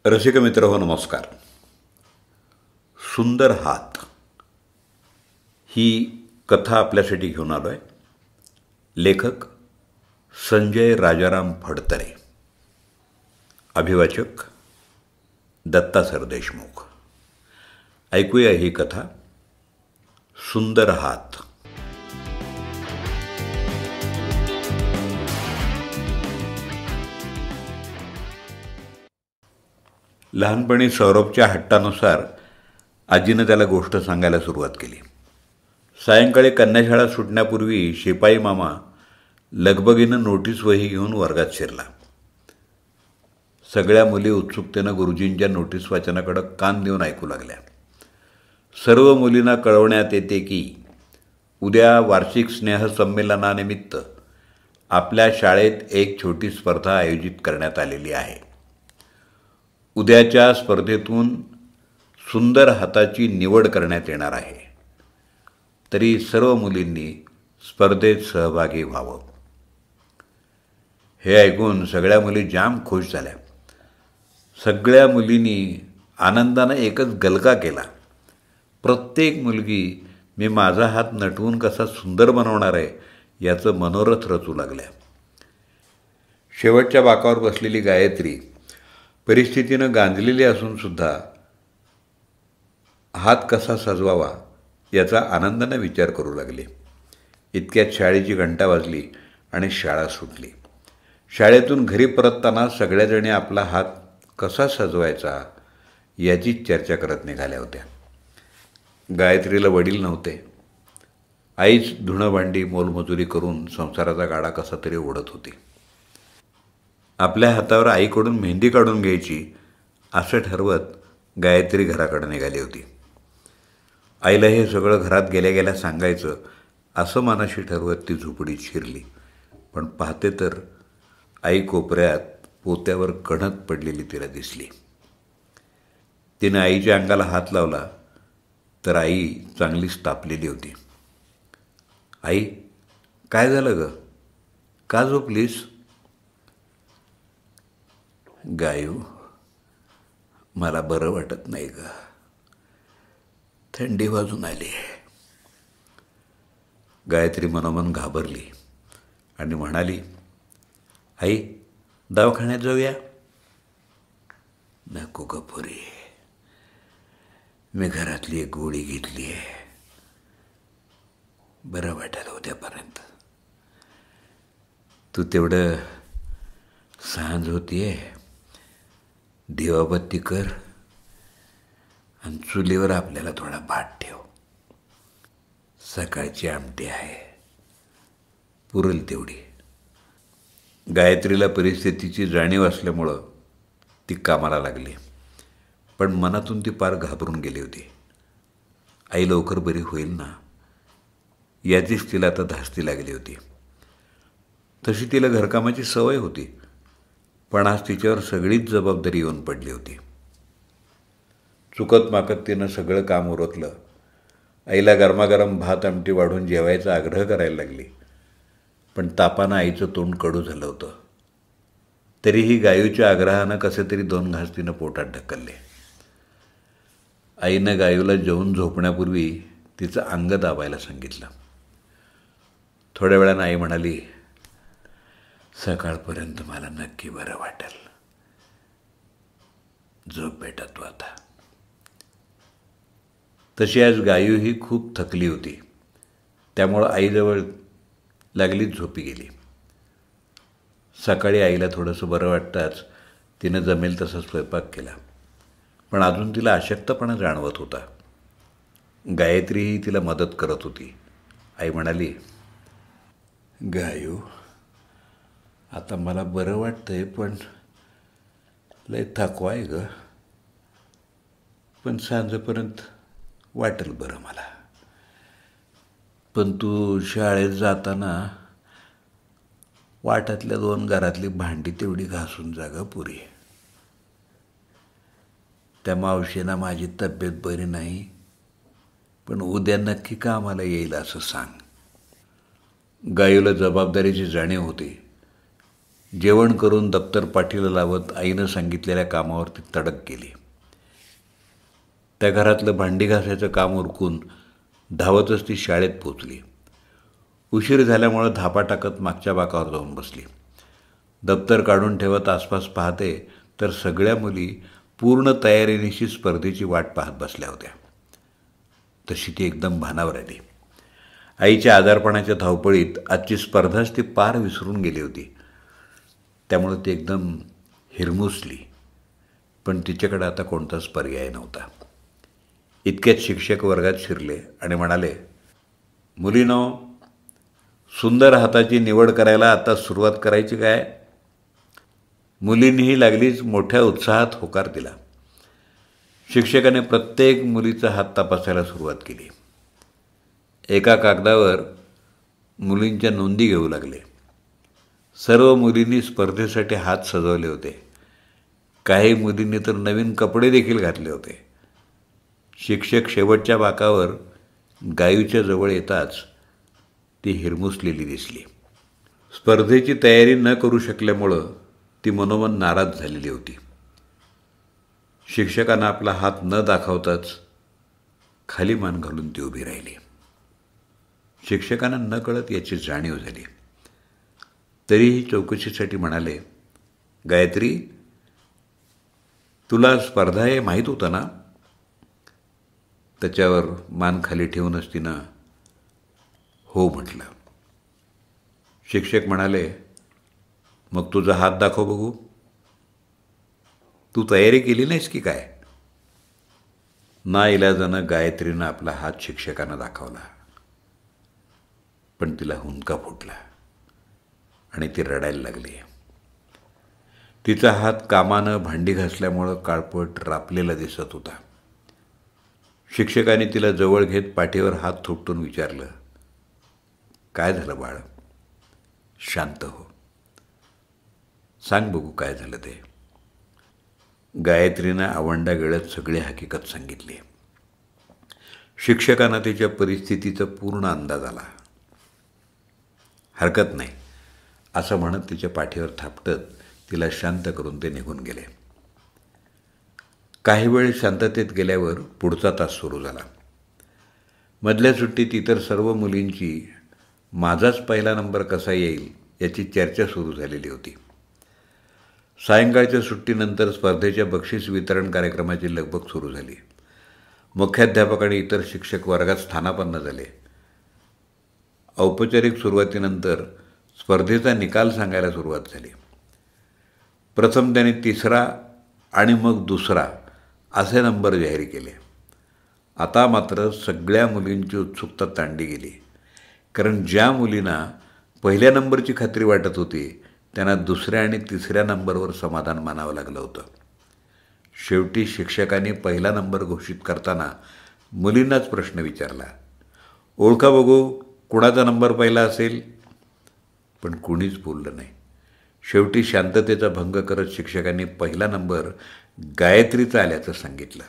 रसिक मित्र हो नमस्कार. सुंदर हात ही कथा आपल्यासाठी घेऊन आलो आहे. लेखक संजय राजाराम फडतरे, अभिवाचक दत्ता सरदेशमुख. ऐकूया ही कथा सुंदर हात. लहानपणी सौरभच्या हट्टानुसार आजीनं त्याला गोष्ट सांगायला सुरुवात केली. सायंकाळी कन्याशाळा सुटण्यापूर्वी शिपाई मामा लगबगीनं नोटीस वही घेऊन वर्गात शिरला. सगळ्या मुली उत्सुकतेनं गुरुजींच्या नोटीस वाचनाकडे कान देऊन ऐकू लागल्या. सर्व मुलींना कळवण्यात येते की उद्या वार्षिक स्नेहसंमेलनानिमित्त आपल्या शाळेत एक छोटी स्पर्धा आयोजित करण्यात आलेली आहे. उद्याच्या स्पर्धेतून सुंदर हाताची निवड करण्यात येणार आहे. तरी सर्व मुलींनी स्पर्धेत सहभागी व्हावं. हे ऐकून सगळ्या मुली जाम खुश झाल्या. सगळ्या मुलींनी आनंदानं एकच गलका केला. प्रत्येक मुलगी मी माझा हात नटवून कसा सुंदर बनवणार आहे याचं मनोरथ रचू लागल्या. शेवटच्या बाकावर बसलेली गायत्री परिस्थितीनं गांजलेली असूनसुद्धा हात कसा सजवावा याचा आनंदाने विचार करू लागली. इतक्यात शाळेची घंटा वाजली आणि शाळा सुटली. शाळेतून घरी परतताना सगळ्याजणी आपला हात कसा सजवायचा याचीच चर्चा करत निघाल्या होत्या. गायत्रीला वडील नव्हते. आईच धुणं भांडी मोलमजुरी करून संसाराचा गाडा कसा तरी ओढत होती. आपल्या हातावर आईकडून मेहंदी काढून घ्यायची असं ठरवत गायत्री घराकडे निघाली होती. आईला हे सगळं घरात गेल्या गेल्या सांगायचं असं मनाशी ठरवत ती झोपडीत शिरली. पण पाहते तर आई कोपऱ्यात पोत्यावर कणत पडलेली तिला दिसली. तिने आईच्या अंगाला हात लावला तर आई चांगलीच तापलेली होती. आई, काय झालं ग? का झोपलीस? गायू, मला बरं वाटत नाही ग. थंडी वाजून आली. गायत्री मनोमन घाबरली आणि म्हणाली, आई, दवाखान्यात जाऊया? नको ग पुरी, मी घरातली एक गोळी घेतली आहे. बरं वाटेल उद्यापर्यंत. तू तेवढं सांज होतीये, दिवाबत्ती कर आणि चुलीवर आपल्याला थोडा भात ठेव. सकाळची आमटी आहे, पुरेल तेवढी. गायत्रीला परिस्थितीची जाणीव असल्यामुळं ती कामाला लागली. पण मनातून ती पार घाबरून गेली होती. आई लवकर बरी होईल ना याचीच तिला आता धास्ती लागली होती. तशी तिला घरकामाची सवय होती, पण आज तिच्यावर सगळीच जबाबदारी येऊन पडली होती. चुकत माकत तिनं सगळं काम उरकलं. आईला गरमागरम भात आमटी वाढून जेवायचा आग्रह करायला लागली. पण तापानं आईचं तोंड कडू झालं होतं. तरीही गायूच्या आग्रहानं कसे तरी 2 घास तिनं पोटात ढकलले. आईनं गायूला जेवून झोपण्यापूर्वी तिचं अंग दाबायला सांगितलं. थोड्या वेळानं आई म्हणाली, सकाळपर्यंत मला नक्की बरं वाटेल. झोप बेटा तू आता. तशी आज गायू ही खूप थकली होती. त्यामुळं आईजवळ लागलीच झोपी गेली. सकाळी आईला थोडंसं बरं वाटताच तिनं जमेल तसा स्वयंपाक केला. पण अजून तिला अशक्तपणा जाणवत होता. गायत्रीही तिला मदत करत होती. आई म्हणाली, गायू, आता मला बरं वाटतंय, पण लय थकवा आहे ग. पण सांजेपर्यंत वाटेल बरं मला. पण तू शाळेत जाताना वाटातल्या 2 घरातली भांडी तेवढी घासून जा ग पुरी. त्या मावशीना माझी तब्येत बरी नाही, पण उद्या नक्की कामाला येईल असं सांग. गायूला जबाबदारीची जाणीव होती. जेवण करून दप्तर पाठीला लावत आईनं सांगितलेल्या कामावर ती तडक गेली. त्या घरातलं भांडी घासायचं काम उरकून धावतच ती शाळेत पोचली. उशीर झाल्यामुळं धापा टाकत मागच्या बाकावर जाऊन बसली. दप्तर काढून ठेवत आसपास पाहते तर सगळ्या मुली पूर्ण तयारीनिशी स्पर्धेची वाट पाहत बसल्या होत्या. तशी ती एकदम भानावर आली. आईच्या आजारपणाच्या धावपळीत आजची स्पर्धाच ती पार विसरून गेली होती. त्यामुळे ती एकदम हिरमुसली. पण तिच्याकडे आता कोणताच पर्याय नव्हता. इतक्यात शिक्षक वर्गात शिरले आणि म्हणाले, मुलीनो, सुंदर हाताची निवड करायला आता सुरुवात करायची काय? मुलींनीही लागलीच मोठ्या उत्साहात होकार दिला. शिक्षकाने प्रत्येक मुलीचा हात तपासायला सुरुवात केली. एका कागदावर मुलींच्या नोंदी घेऊ लागले. सर्व मुलींनी स्पर्धेसाठी हात सजवले होते. काही मुलींनी तर नवीन कपडे देखील घातले होते. शिक्षक शेवटच्या बाकावर गायूच्या जवळ येताच ती हिरमुसलेली दिसली. स्पर्धेची तयारी न करू शकल्यामुळं ती मनोमन नाराज झालेली होती. शिक्षकांना आपला हात न दाखवताच खाली मान घालून ती उभी राहिली. शिक्षकांना न कळत याची जाणीव झाली. तरीही चौकशीसाठी म्हणाले, गायत्री, तुला स्पर्धा हे माहीत होतं ना? त्याच्यावर मान खाली ठेवूनच तिनं हो म्हटलं. शिक्षक म्हणाले, मग तुझा हात दाखव बघू. तू तयारी केली नाहीस की काय? नाइलाजानं गायत्रीनं आपला हात शिक्षकांना दाखवला. पण तिला हुंदका फुटला आणि ती रडायला लागली. तिचा हात कामानं भांडी घासल्यामुळं काळपट रापलेला दिसत होता. शिक्षकांनी तिला जवळ घेत पाठीवर हात थोपटून विचारलं, काय झालं बाळ? शांत हो. सांग बघू काय झालं ते. गायत्रीनं आवंडा गिळत सगळी हकीकत सांगितली. शिक्षकांना तिच्या परिस्थितीचा पूर्ण अंदाज आला. हरकत नाही असं म्हणत तिच्या पाठीवर थापटत तिला शांत करून ते निघून गेले. काही वेळ शांततेत गेल्यावर पुढचा तास सुरू झाला. मधल्या सुट्टीत इतर सर्व मुलींची माझाच पहिला नंबर कसा येईल याची चर्चा सुरू झालेली होती. सायंकाळच्या सुट्टीनंतर स्पर्धेच्या बक्षीस वितरण कार्यक्रमाची लगबग सुरू झाली. मुख्याध्यापक आणि इतर शिक्षक वर्गात स्थानापन्न झाले. औपचारिक सुरुवातीनंतर स्पर्धेचा निकाल सांगायला सुरुवात झाली. प्रथम त्याने तिसरा आणि मग दुसरा असे नंबर जाहीर केले. आता मात्र सगळ्या मुलींची उत्सुकता ताणली गेली. कारण ज्या मुलींना पहिल्या नंबरची खात्री वाटत होती त्यांना दुसऱ्या आणि तिसऱ्या नंबरवर समाधान मानावं लागलं होतं. शेवटी शिक्षकांनी पहिला नंबर घोषित करताना मुलींनाच प्रश्न विचारला, ओळखा बघू कुणाचा नंबर पहिला असेल? पण कुणीच बोललं नाही. शेवटी शांततेचा भंग करत शिक्षकांनी पहिला नंबर गायत्रीचा आल्याचं सांगितलं.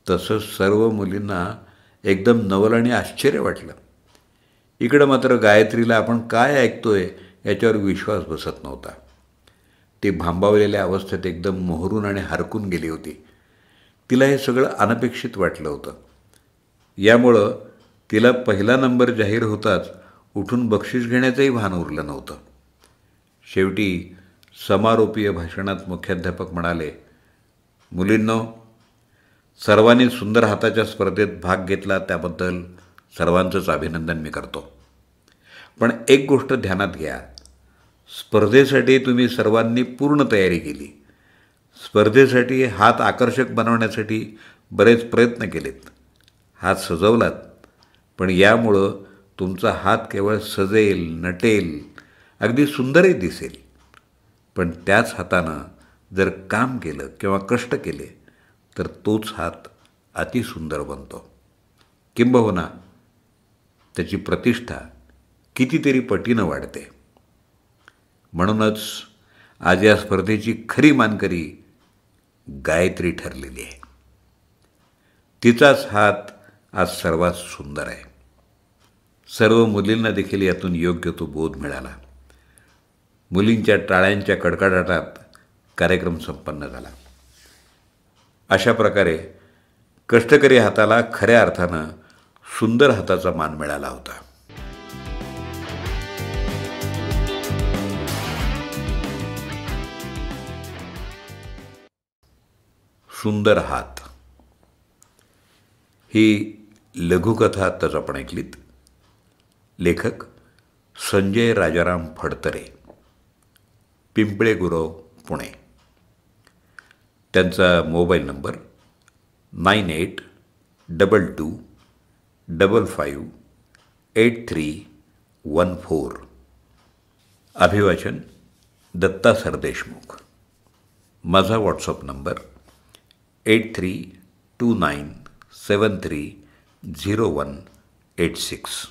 तसंच सर्व मुलींना एकदम नवल आणि आश्चर्य वाटलं. इकडं मात्र गायत्रीला आपण काय ऐकतोय याच्यावर विश्वास बसत नव्हता. ती भांबावलेल्या अवस्थेत एकदम मोहरून आणि हरकून गेली होती. तिला हे सगळं अनपेक्षित वाटलं होतं. यामुळं तिला पहिला नंबर जाहीर होताच उठून बक्षीस घेण्याचंही भान उरलं नव्हतं. शेवटी समारोपीय भाषणात मुख्याध्यापक म्हणाले, मुलींनो, सर्वांनी सुंदर हाताच्या स्पर्धेत भाग घेतला त्याबद्दल सर्वांचंच अभिनंदन मी करतो. पण एक गोष्ट ध्यानात घ्या, स्पर्धेसाठी तुम्ही सर्वांनी पूर्ण तयारी केली. स्पर्धेसाठी हात आकर्षक बनवण्यासाठी बरेच प्रयत्न केलेत. हात सजवलात, पण यामुळं तुमचा हात केवळ सजेल, नटेल, अगदी सुंदरही दिसेल. पण त्याच हातानं जर काम केलं किंवा कष्ट केले तर तोच हात अतिसुंदर बनतो. किंबहुना त्याची प्रतिष्ठा कितीतरी पटीनं वाढते. म्हणूनच आज या स्पर्धेची खरी मानकरी गायत्री ठरलेली आहे. तिचाच हात आज सर्वात सुंदर आहे. सर्व मुलींना देखील यातून योग्य तो बोध मिळाला. मुलींच्या टाळ्यांच्या कडकडाटात कार्यक्रम संपन्न झाला. अशा प्रकारे कष्टकरी हाताला खऱ्या अर्थानं सुंदर हाताचा मान मिळाला होता. सुंदर हात ही लघुकथा आत्ताच आपण ऐकलीत. लेखक संजय राजाराम फडतरे, पिंपळे गुरव, पुणे. त्यांचा मोबाईल नंबर 9822558314. अभिवाचन दत्ता सरदेशमुख. माझा व्हॉट्सअप नंबर 8329730186.